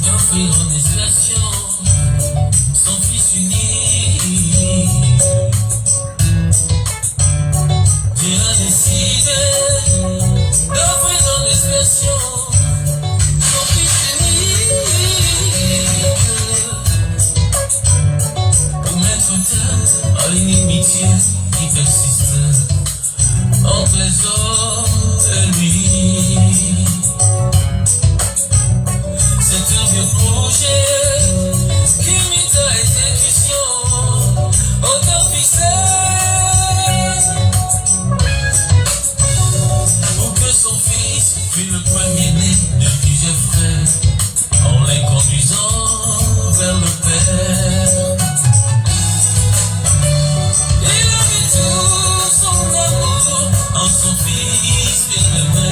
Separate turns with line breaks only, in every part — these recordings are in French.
d'offrir en expiation son Fils unique. Dieu a décidé d'offrir en expiation son Fils unique pour mettre terme à l'inimitié qui persiste entre les hommes et lui. C'est un vieux projet qui mit à exécution au temps fixé pour que son fils fût le premier-né de plusieurs frères en les conduisant vers le Père. Il a mis tout son amour en son Fils bien-aimé.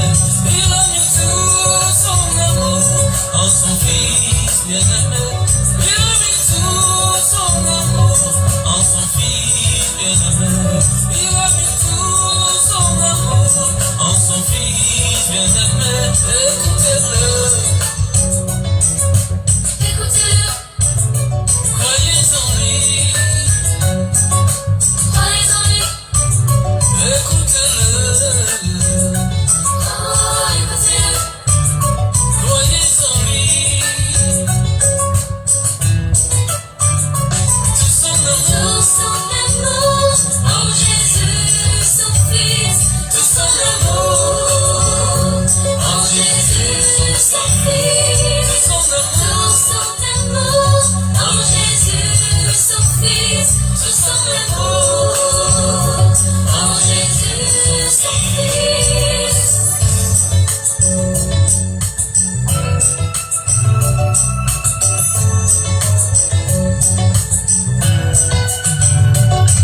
Il a mis tout son amour en son Fils bien-aimé. Il a mis tout son amour en son Fils bien-aimé. Il a mis tout son amour en son Fils bien-aimé. Écoutez-le. Écoutez-le. Croyez en lui. Croyez en lui. Écoutez-le. Oh, écoutez-le. Croyez en lui. Tout son amour en Jésus, son Fils. Tout son amour en Jésus, son Fils. Tout son amour en Jésus, son Fils. Tout son amour en Jésus, son Fils.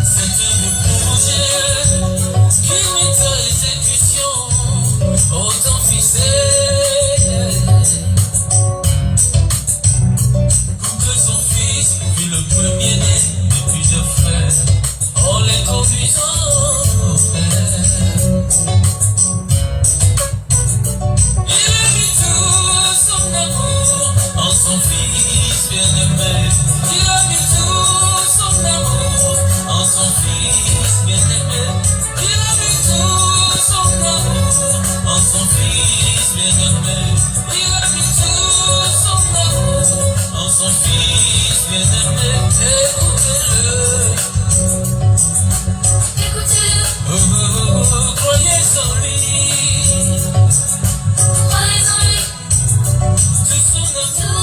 C'est un projet qui met à exécution au temps fixé pour que son fils fût le premier-né de plusieurs frères en les conduisant au Père. Il a mis tout son amour en son Fils bien-aimé. Il a mis tout son amour en son Fils bien-aimé. Il a mis tout son amour en son Fils bien-aimé. Il a mis tout son amour en son Fils bien-aimé. Écoutez-le. Écoutez-le. Oh, oh, oh, oh, croyez en lui. Croyez en lui. Tout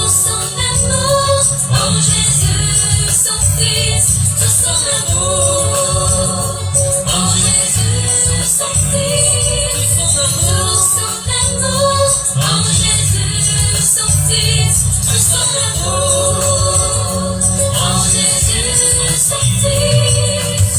son amour en Jésus, son Fils. Tout son amour en Jésus, son Fils. Tout son amour en Jésus, son Fils. Tout son amour en Jésus, son Fils.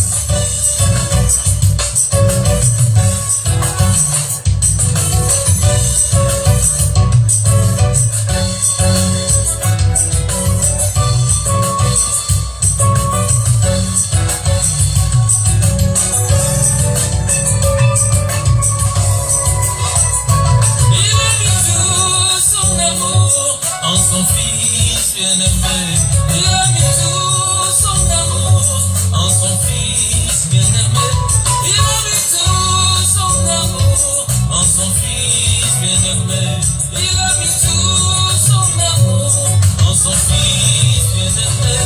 Il a mis tout son amour en son Fils bien-aimé. Il a mis tout son amour en son Fils bien-aimé. Il a mis tout son amour en son Fils bien-aimé. Il a mis tout son amour en son Fils bien-aimé.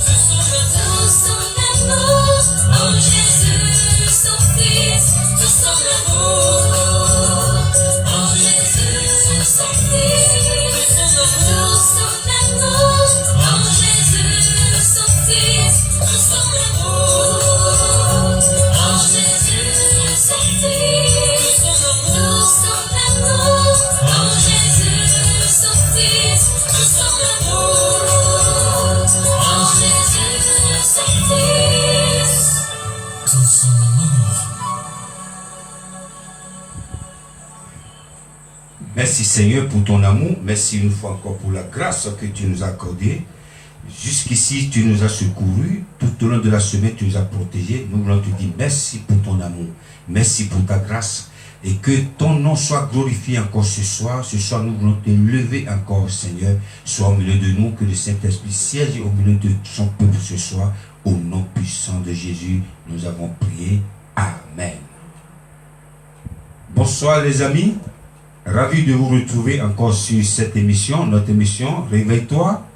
Tout son amour en Jésus, son Fils. Tout son amour en Jésus, son Fils. Tout son amour en Jésus, son Fils. Tout son amour en Jésus, son Fils. Tout son amour en Jésus, son Fils. Tout son amour en Jésus, son Fils. Tout son amour.
Merci Seigneur pour ton amour. Merci une fois encore pour la grâce que tu nous as accordée. Jusqu'ici, tu nous as secourus. Tout au long de la semaine, tu nous as protégés. Nous voulons te dire merci pour ton amour. Merci pour ta grâce. et que ton nom soit glorifié encore ce soir. Ce soir, nous voulons te lever encore, Seigneur. Sois au milieu de nous, que le Saint-Esprit siège au milieu de son peuple ce soir. Au nom puissant de Jésus, nous avons prié. Amen. Bonsoir les amis. Ravi de vous retrouver encore sur cette émission, notre émission Réveille-toi,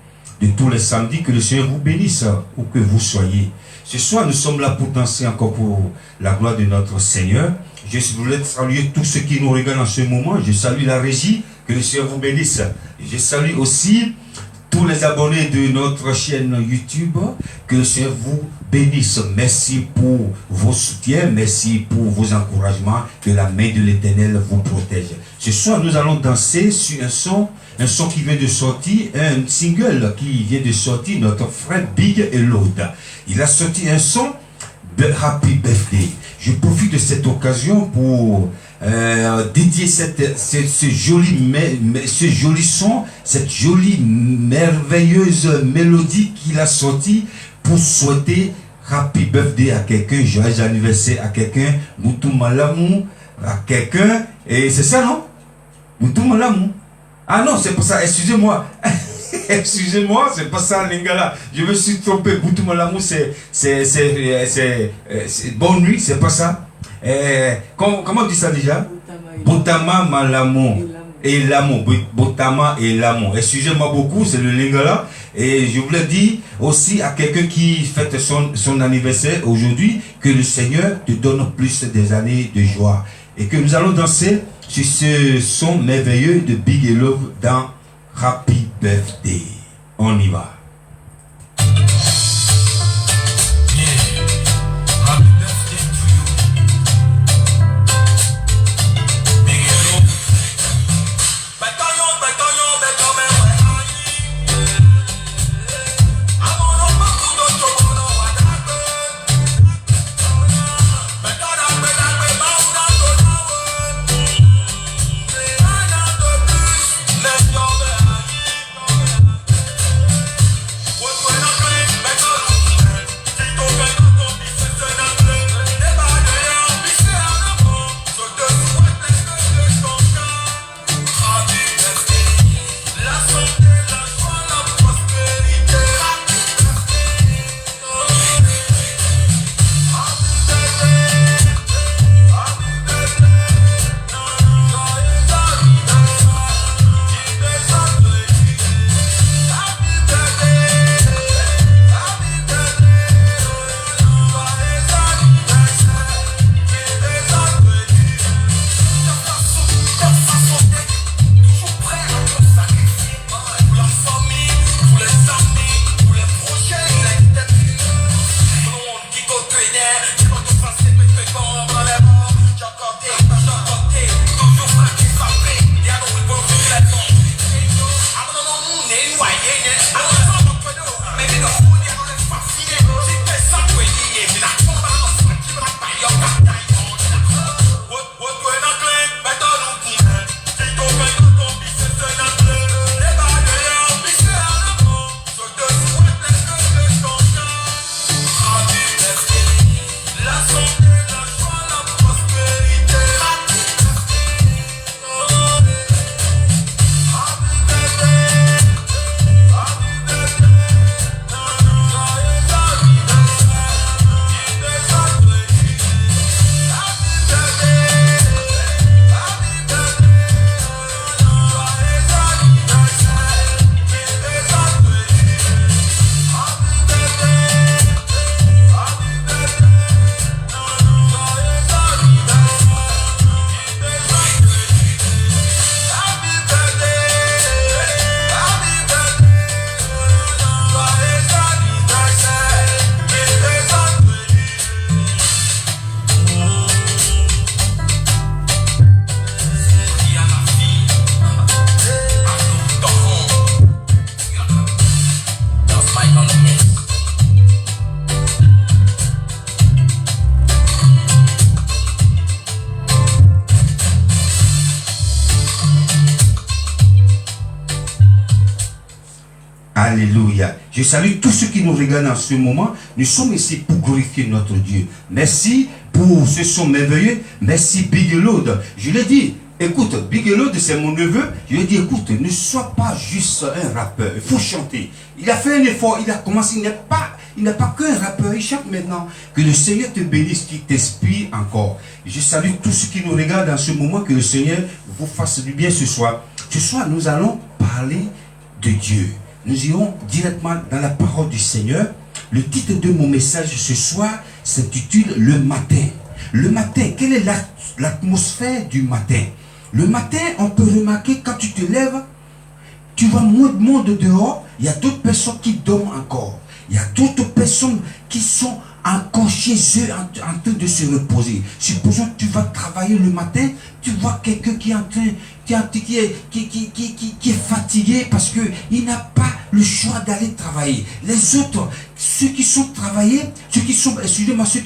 de tous les samedis. Que le Seigneur vous bénisse où que vous soyez. Ce soir, nous sommes là pour danser encore pour la gloire de notre Seigneur. Je voulais saluer tous ceux qui nous regardent en ce moment. Je salue la régie. Que le Seigneur vous bénisse. Je salue aussi tous les abonnés de notre chaîne YouTube. Que le Seigneur vous bénisse. Merci pour vos soutiens. Merci pour vos encouragements. Que la main de l'Éternel vous protège. Ce soir, nous allons danser sur un son qui vient de sortir, un single qui vient de sortir, notre frère Big et Load. Il a sorti un son de Happy Birthday. Je profite de cette occasion pour dédier ce joli son, cette jolie, merveilleuse mélodie qu'il a sorti pour souhaiter Happy Birthday à quelqu'un, joyeux anniversaire à quelqu'un, Moutou Malamou à quelqu'un, et c'est ça non? Moutou Malamou. Ah non, c'est pas ça, excusez-moi. Excusez-moi, c'est pas ça, Lingala. Je me suis trompé. Moutou Malamou, c'est bonne nuit, c'est pas ça. Comment on dit ça déjà? Boutama Malamou. Et Lamou. Boutama et Lamou. Excusez-moi beaucoup, c'est le Lingala. Et je voulais dire aussi à quelqu'un qui fête son anniversaire aujourd'hui, que le Seigneur te donne plus des années de joie. Et que nous allons danser sur ce son merveilleux de Big et Love dans Happy Birthday. On y va. Alléluia. Je salue tous ceux qui nous regardent en ce moment. Nous sommes ici pour glorifier notre Dieu. Merci pour ce son merveilleux. Merci Bigelow. Je lui ai dit, écoute, Bigelow, c'est mon neveu. Je lui ai dit, écoute, ne sois pas juste un rappeur. Il faut chanter. Il a fait un effort, il a commencé, il n'est pas qu'un rappeur, il chante maintenant. Que le Seigneur te bénisse, qu'il t'inspire encore. Je salue tous ceux qui nous regardent en ce moment, que le Seigneur vous fasse du bien ce soir. Ce soir, nous allons parler de Dieu. Nous irons directement dans la parole du Seigneur. Le titre de mon message ce soir s'intitule « Le matin ». Le matin, quelle est l'atmosphère du matin? Le matin, on peut remarquer quand tu te lèves, tu vois moins de monde dehors, il y a d'autres personnes qui dorment encore. Il y a d'autres personnes qui sont encore chez eux en train de se reposer. Supposons que tu vas travailler le matin, tu vois quelqu'un qui est en train, qui est fatigué parce qu'il n'a pas le choix d'aller travailler. Les autres, ceux qui sont travaillés, ceux qui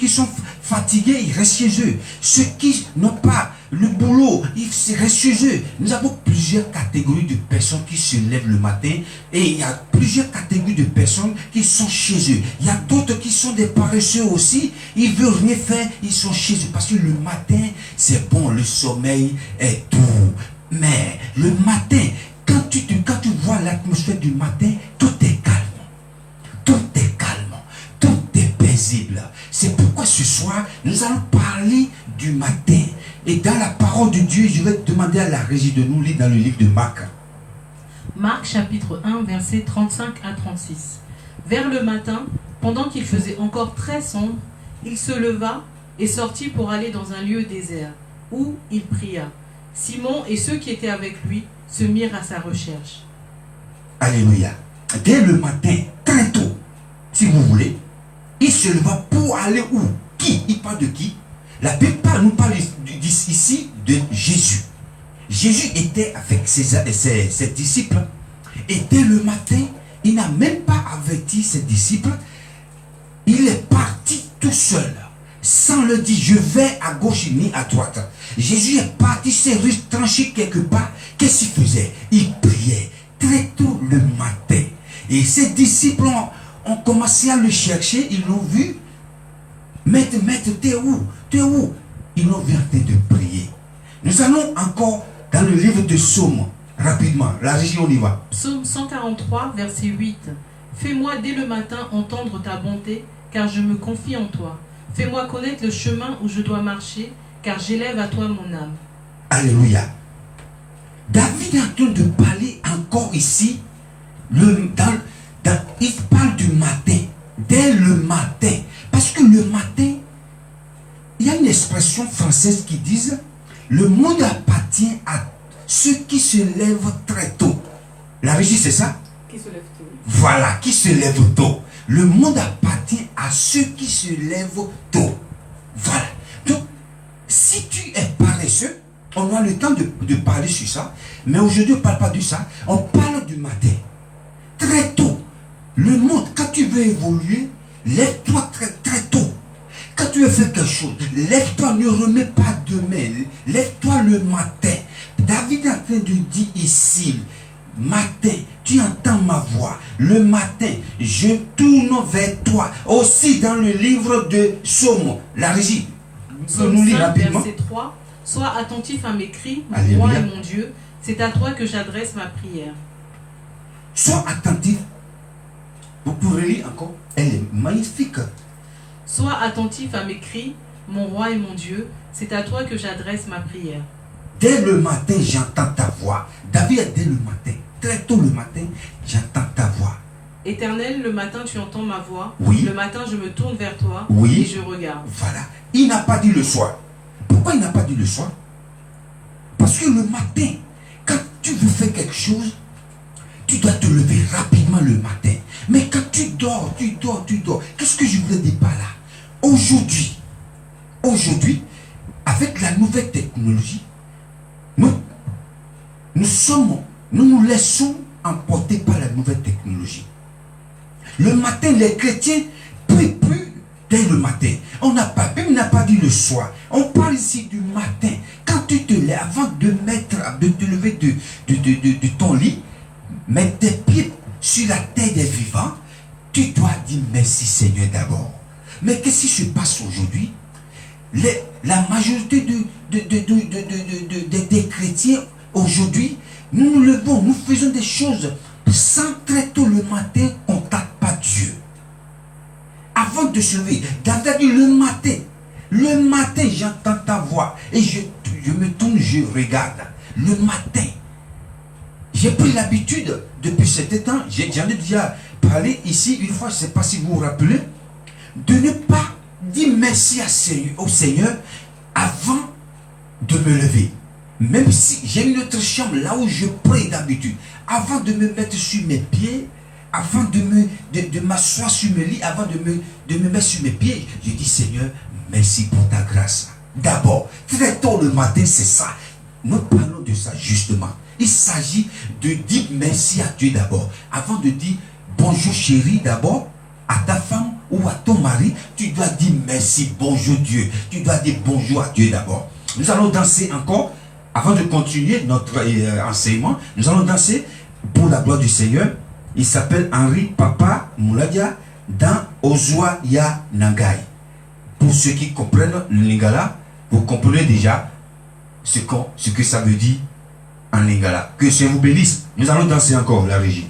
sont fatigués, ils restent chez eux. Ceux qui n'ont pas le boulot, ils restent chez eux. Nous avons plusieurs catégories de personnes qui se lèvent le matin et il y a plusieurs catégories de personnes qui sont chez eux. Il y a d'autres qui sont des paresseux aussi, ils ne veulent rien faire, ils sont chez eux parce que le matin, c'est bon, le sommeil est doux. Mais le matin, quand tu vois l'atmosphère du matin, tout est calme. Tout est calme. Tout est paisible. C'est pourquoi ce soir, nous allons parler du matin. Et dans la parole de Dieu, je vais demander à la régie de nous lire dans le livre de Marc.
Marc chapitre 1, versets 35 à 36. Vers le matin, pendant qu'il faisait encore très sombre, il se leva et sortit pour aller dans un lieu désert, où il pria. Simon et ceux qui étaient avec lui se mirent à sa recherche.
Alléluia. Dès le matin, très tôt, si vous voulez, il se leva pour aller où? Qui? Il parle de qui? La Bible nous parle ici de Jésus. Jésus était avec ses disciples. Et dès le matin, il n'a même pas averti ses disciples. Il est parti tout seul. Sans le dire, je vais à gauche ni à droite. Jésus est parti, s'est retranché quelque part. Qu'est-ce qu'il faisait? Il priait très tôt le matin. Et ses disciples ont commencé à le chercher. Ils l'ont vu. Maître, t'es où? T'es où? Ils l'ont vu en train de prier. Nous allons encore dans le livre de Psaume. Rapidement, la région on y va.
Psaume 143, verset 8. Fais-moi dès le matin entendre ta bonté, car je me confie en toi. Fais-moi connaître le chemin où je dois marcher, car j'élève à toi mon âme.
Alléluia. David est en train de parler encore ici. Il parle du matin. Dès le matin. Parce que le matin, il y a une expression française qui dit le monde appartient à ceux qui se lèvent très tôt. La régie, c'est ça?
Qui se lève tôt.
Voilà, qui se lèvent tôt. Le monde appartient à ceux qui se lèvent tôt. Voilà. Donc, si tu es paresseux, on a le temps de parler sur ça. Mais aujourd'hui, on ne parle pas de ça. On parle du matin. Très tôt. Le monde, quand tu veux évoluer, lève-toi très, très tôt. Quand tu veux faire quelque chose, lève-toi, ne remets pas demain. Lève-toi le matin. David est en train de dire ici, matin, tu entends ma voix. Le matin, je tourne vers toi. Aussi dans le livre de Psaume, la régie,
Psaume
nous
5,
rapidement.
verset 3. Sois attentif à mes cris, mon
Alléluia.
roi et mon Dieu. C'est à toi que j'adresse ma prière.
Sois attentif. Vous pourrez lire encore. Elle est magnifique.
Sois attentif à mes cris, mon roi et mon Dieu. C'est à toi que j'adresse ma prière.
Dès le matin, j'entends ta voix. David, dès le matin, très tôt le matin, j'entends ta voix.
Éternel, le matin tu entends ma voix.
Oui.
Le matin je me tourne vers toi
Oui.
et je regarde.
Voilà. Il n'a pas dit le soir. Pourquoi il n'a pas dit le soir? Parce que le matin, quand tu veux faire quelque chose, tu dois te lever rapidement le matin. Mais quand tu dors. Qu'est-ce que je voulais dire par là? Aujourd'hui, avec la nouvelle technologie, nous nous laissons emporter par la nouvelle technologie. Le matin, les chrétiens prient plus dès le matin. Même n'a pas dit le soir. On parle ici du matin. Quand tu te lèves, avant de te lever de ton lit, mettre tes pieds sur la terre des vivants, tu dois dire merci Seigneur d'abord. Mais qu'est-ce qui se passe aujourd'hui? la majorité des chrétiens aujourd'hui, nous nous levons, nous faisons des choses sans très tôt le matin, on ne tape pas Dieu. Avant de se lever, David a dit le matin j'entends ta voix et je me tourne, je regarde. Le matin, j'ai pris l'habitude depuis cet temps, j'en ai déjà parlé ici une fois, je ne sais pas si vous vous rappelez, de ne pas dire merci au Seigneur avant de me lever. Même si j'ai une autre chambre là où je prie d'habitude, avant de me mettre sur mes pieds, avant de m'asseoir sur mes lits, avant de me mettre sur mes pieds, je dis Seigneur, merci pour ta grâce. D'abord, très tôt le matin, c'est ça. Nous parlons de ça justement. Il s'agit de dire merci à Dieu d'abord. Avant de dire bonjour chérie d'abord, à ta femme ou à ton mari, tu dois dire merci, bonjour Dieu. Tu dois dire bonjour à Dieu d'abord. Nous allons danser encore. Avant de continuer notre enseignement, nous allons danser pour la gloire du Seigneur. Il s'appelle Henri Papa Mouladia dans Ozwa Ya Nangai. Pour ceux qui comprennent le lingala, vous comprenez déjà ce que ça veut dire en lingala. Que Dieu vous bénisse. Nous allons danser encore, la régie.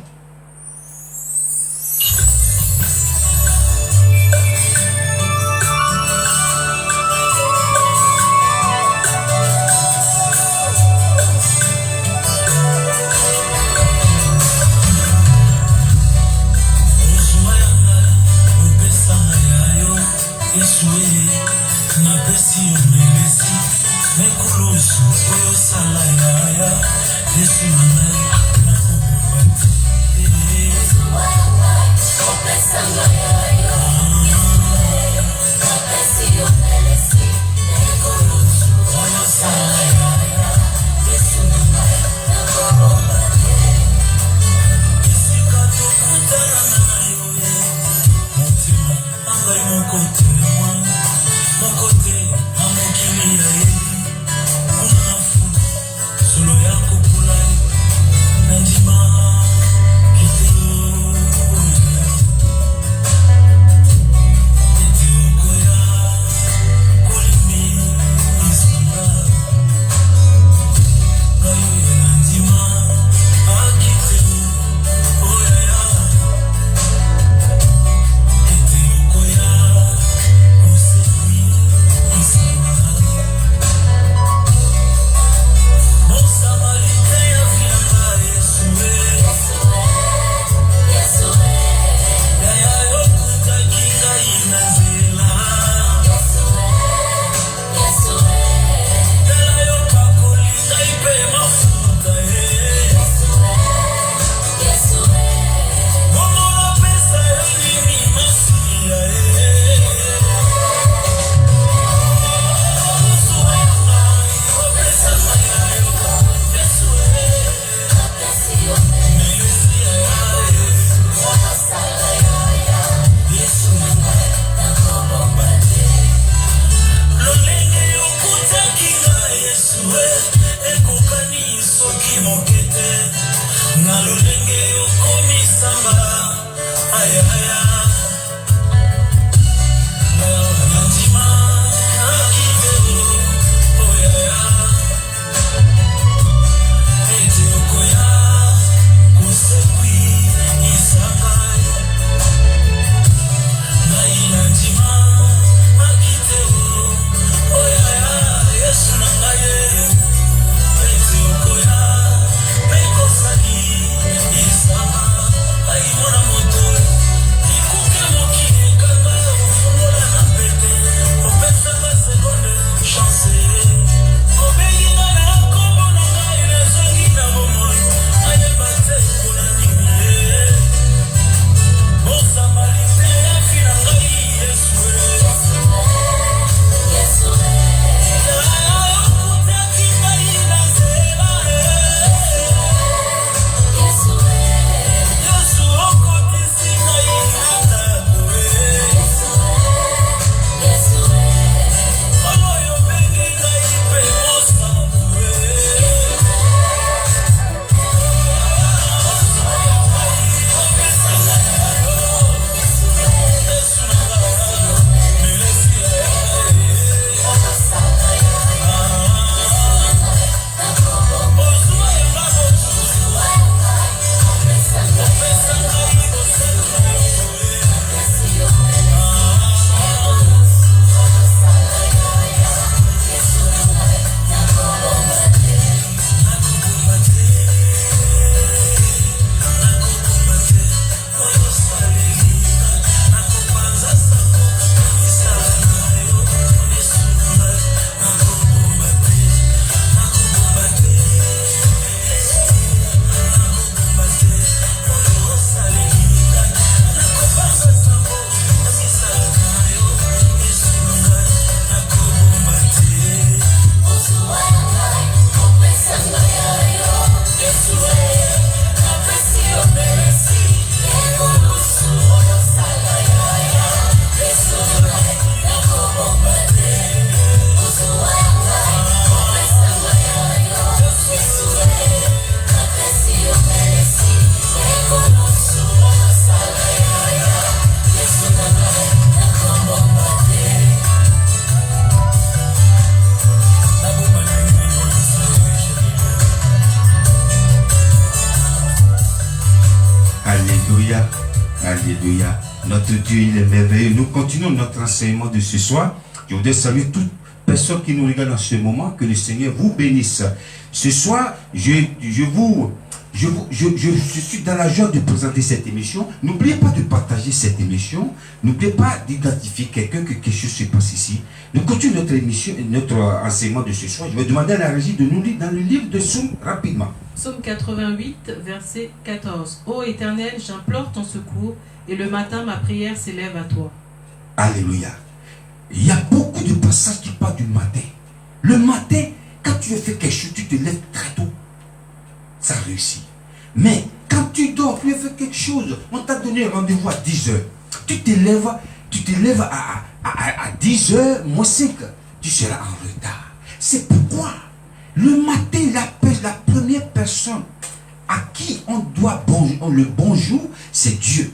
Isama, ay mona moto
Alléluia. Notre Dieu, il est merveilleux. Nous continuons notre enseignement de ce soir. Je voudrais saluer toute personne qui nous regarde en ce moment. Que le Seigneur vous bénisse. Ce soir, je suis dans la joie de présenter cette émission. N'oubliez pas de partager cette émission. N'oubliez pas d'identifier quelqu'un que quelque chose se passe ici. Nous continuons notre émission, notre enseignement de ce soir. Je vais demander à la régie de nous lire dans le livre de Psaume rapidement.
Psaume 88, verset 14. Ô Éternel, j'implore ton secours, et le matin ma prière s'élève à toi.
Alléluia. Il y a beaucoup de passages qui parlent du matin. Le matin, quand tu veux faire quelque chose, tu te lèves très tôt. Ça réussit. Mais quand tu dors, tu veux faire quelque chose, on t'a donné un rendez-vous à 10h. Tu te lèves à 10h, moins 5, tu seras en retard. C'est pourquoi le matin, la première personne à qui on doit le bonjour, c'est Dieu.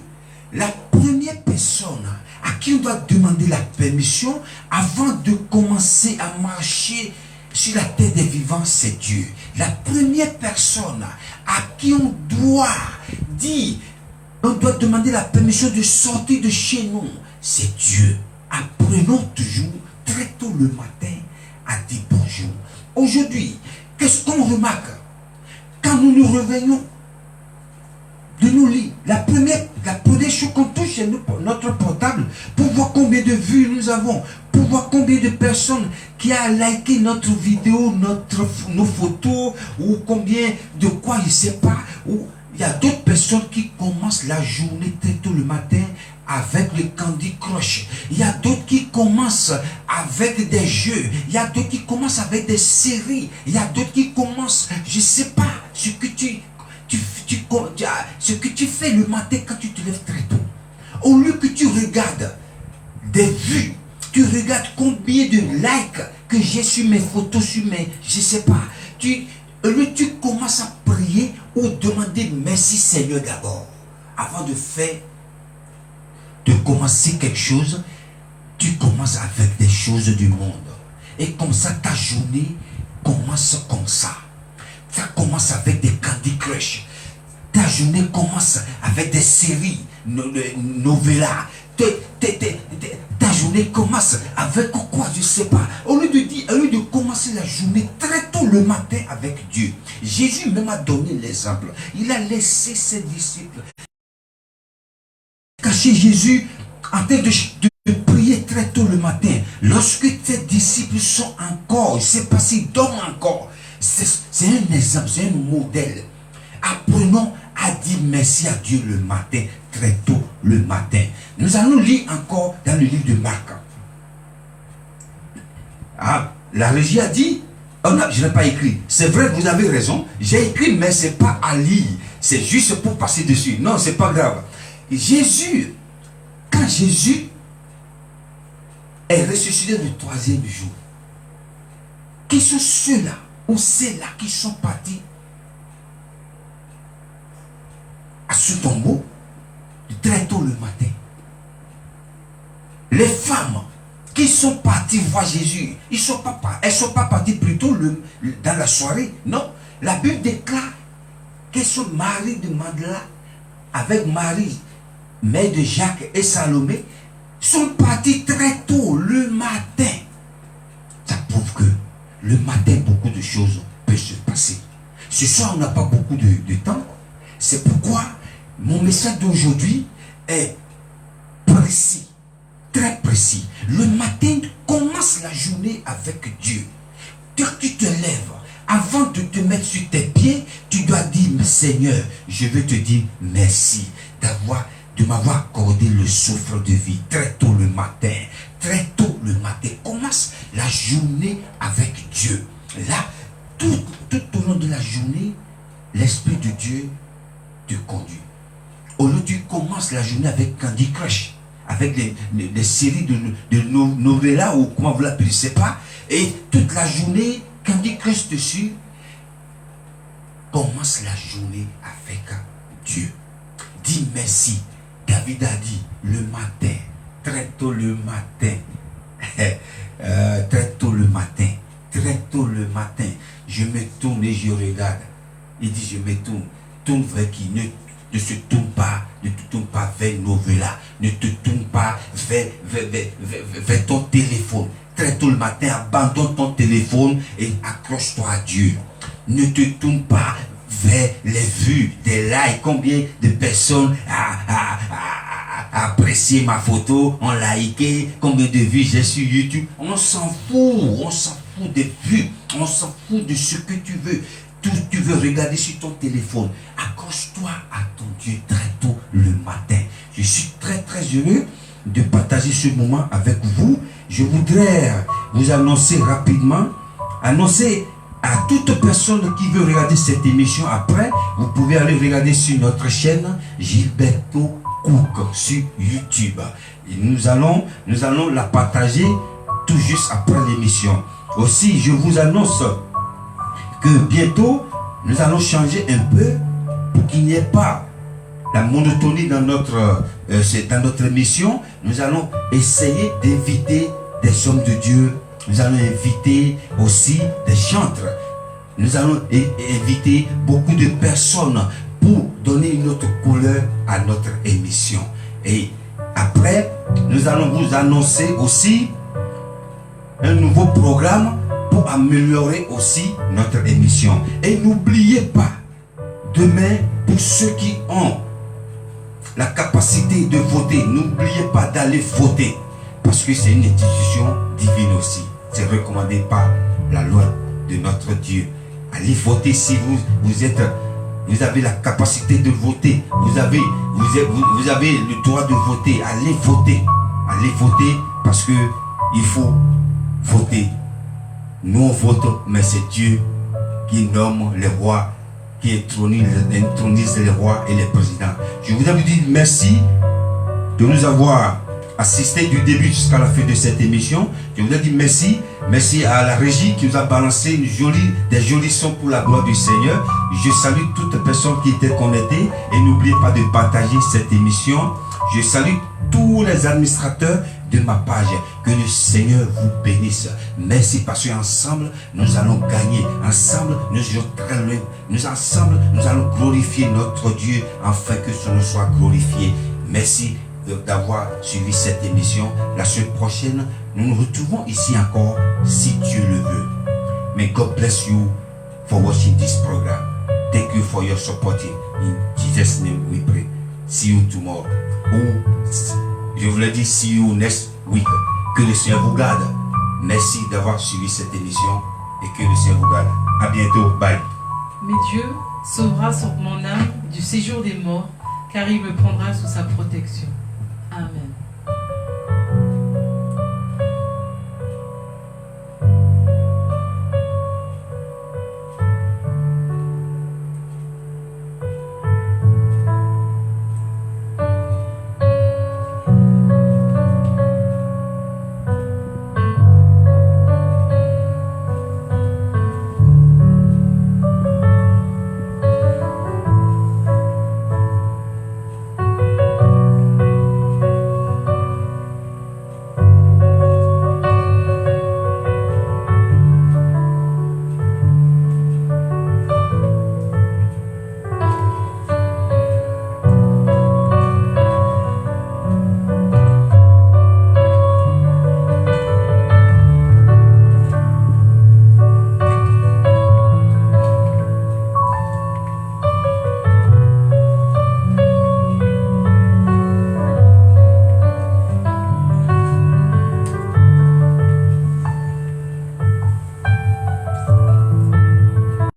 La première personne à qui on doit demander la permission avant de commencer à marcher sur la terre des vivants, c'est Dieu. La première personne à qui on doit demander la permission de sortir de chez nous, c'est Dieu. Apprenons toujours très tôt le matin à dire bonjour. Aujourd'hui, qu'est-ce qu'on remarque? Quand nous nous réveillons de nos lits, la première chose qu'on touche, c'est notre portable pour voir combien de vues nous avons, pour voir combien de personnes qui a liké notre vidéo, nos photos, ou combien de quoi, je ne sais pas. Ou il y a d'autres personnes qui commencent la journée très tôt le matin avec le Candy Crush. Il y a d'autres qui commencent avec des jeux. Il y a d'autres qui commencent avec des séries. Il y a d'autres qui commencent, je ne sais pas, ce que tu fais le matin quand tu te lèves très tôt. Au lieu que tu regardes des vues, tu regardes combien de likes que j'ai sur mes photos, sur mes, je ne sais pas. Au lieu tu commences à prier ou demander merci Seigneur d'abord. Avant de commencer quelque chose, tu commences avec des choses du monde. Et comme ça, ta journée commence comme ça. Ça commence avec des Candy Crush. Ta journée commence avec des séries, novellas. Ta journée commence avec quoi, je ne sais pas. Au lieu de commencer la journée très tôt le matin avec Dieu. Jésus même a donné l'exemple. Il a laissé ses disciples cacher Jésus en train de prier très tôt le matin. Lorsque tes disciples sont encore, je ne sais pas s'ils dorment encore. C'est un exemple, c'est un modèle. Apprenons à dire merci à Dieu le matin, très tôt le matin. Nous allons lire encore dans le livre de Marc. La régie a dit, je n'ai pas écrit. C'est vrai, vous avez raison. J'ai écrit, mais ce n'est pas à lire. C'est juste pour passer dessus. Non, ce n'est pas grave. Quand Jésus est ressuscité le 3e jour, qui sont ceux-là ou celles-là qui sont partis à ce tombeau très tôt le matin? Les femmes qui sont parties voir Jésus, elles ne sont pas parties plutôt dans la soirée. Non, la Bible déclare qu'elles sont Marie de Magdala avec Marie, mère de Jacques et Salomé, sont partis très tôt le matin. Ça prouve que le matin, beaucoup de choses peuvent se passer. Ce soir, on n'a pas beaucoup de temps. C'est pourquoi mon message d'aujourd'hui est précis, très précis. Le matin, commence la journée avec Dieu. Dès que tu te lèves, avant de te mettre sur tes pieds, tu dois dire, Seigneur, je veux te dire merci de m'avoir accordé le souffle de vie très tôt le matin. Très tôt le matin. Commence la journée avec Dieu. Là, tout au long de la journée, l'Esprit de Dieu te conduit. Au lieu tu commences la journée avec Candy Crush, avec les séries de novellas ou comment vous l'appelez, je ne sais pas, et toute la journée, Candy Crush dessus, commence la journée avec Dieu. Dis merci. David a dit le matin, très tôt le matin, très tôt le matin, je me tourne et je regarde. Il dit je me tourne vers qui? Ne ne te tourne pas vers Novella, ne te tourne pas vers ton téléphone. Très tôt le matin, abandonne ton téléphone et accroche-toi à Dieu. Ne te tourne pas vers les vues, des likes, combien de personnes a apprécié ma photo, ont liké, combien de vues j'ai sur YouTube. On s'en fout des vues, on s'en fout de ce que tu veux. Tout tu veux regarder sur ton téléphone. Accroche-toi à ton Dieu très tôt le matin. Je suis très très heureux de partager ce moment avec vous. Je voudrais vous annoncer rapidement, annoncer à toute personne qui veut regarder cette émission après, vous pouvez aller regarder sur notre chaîne Gilberto Cook sur YouTube. Et nous allons la partager tout juste après l'émission. Aussi, je vous annonce que bientôt, nous allons changer un peu pour qu'il n'y ait pas la monotonie dans notre émission. Nous allons essayer d'inviter des hommes de Dieu. Nous allons inviter aussi des chantres. Nous allons inviter beaucoup de personnes pour donner une autre couleur à notre émission. Et après, nous allons vous annoncer aussi un nouveau programme pour améliorer aussi notre émission. Et n'oubliez pas, demain, pour ceux qui ont la capacité de voter, n'oubliez pas d'aller voter. Parce que c'est une institution divine aussi. C'est recommandé par la loi de notre Dieu. Allez voter si vous avez la capacité de voter. Vous avez le droit de voter. Allez voter. Allez voter parce que il faut voter. Nous on vote, mais c'est Dieu qui nomme les rois, qui intronise les rois et les présidents. Je voudrais vous dire merci de nous avoir assisté du début jusqu'à la fin de cette émission. Je voudrais dire merci. Merci à la régie qui nous a balancé des jolis sons pour la gloire du Seigneur. Je salue toutes les personnes qui étaient connectées et n'oubliez pas de partager cette émission. Je salue tous les administrateurs de ma page. Que le Seigneur vous bénisse. Merci parce qu'ensemble, nous allons gagner. Ensemble, nous allons glorifier notre Dieu afin que son nom soit glorifié. Merci d'avoir suivi cette émission. La semaine prochaine, nous nous retrouvons ici encore si Dieu le veut. May God bless you for watching this program. Thank you for your supporting. In Jesus' name we pray. See you tomorrow. Ou, je voulais dire see you next week. Que le Seigneur vous garde. Merci d'avoir suivi cette émission et que le Seigneur vous garde. À bientôt. Bye.
Mais Dieu sauvera mon âme du séjour des morts, car il me prendra sous sa protection. Amen.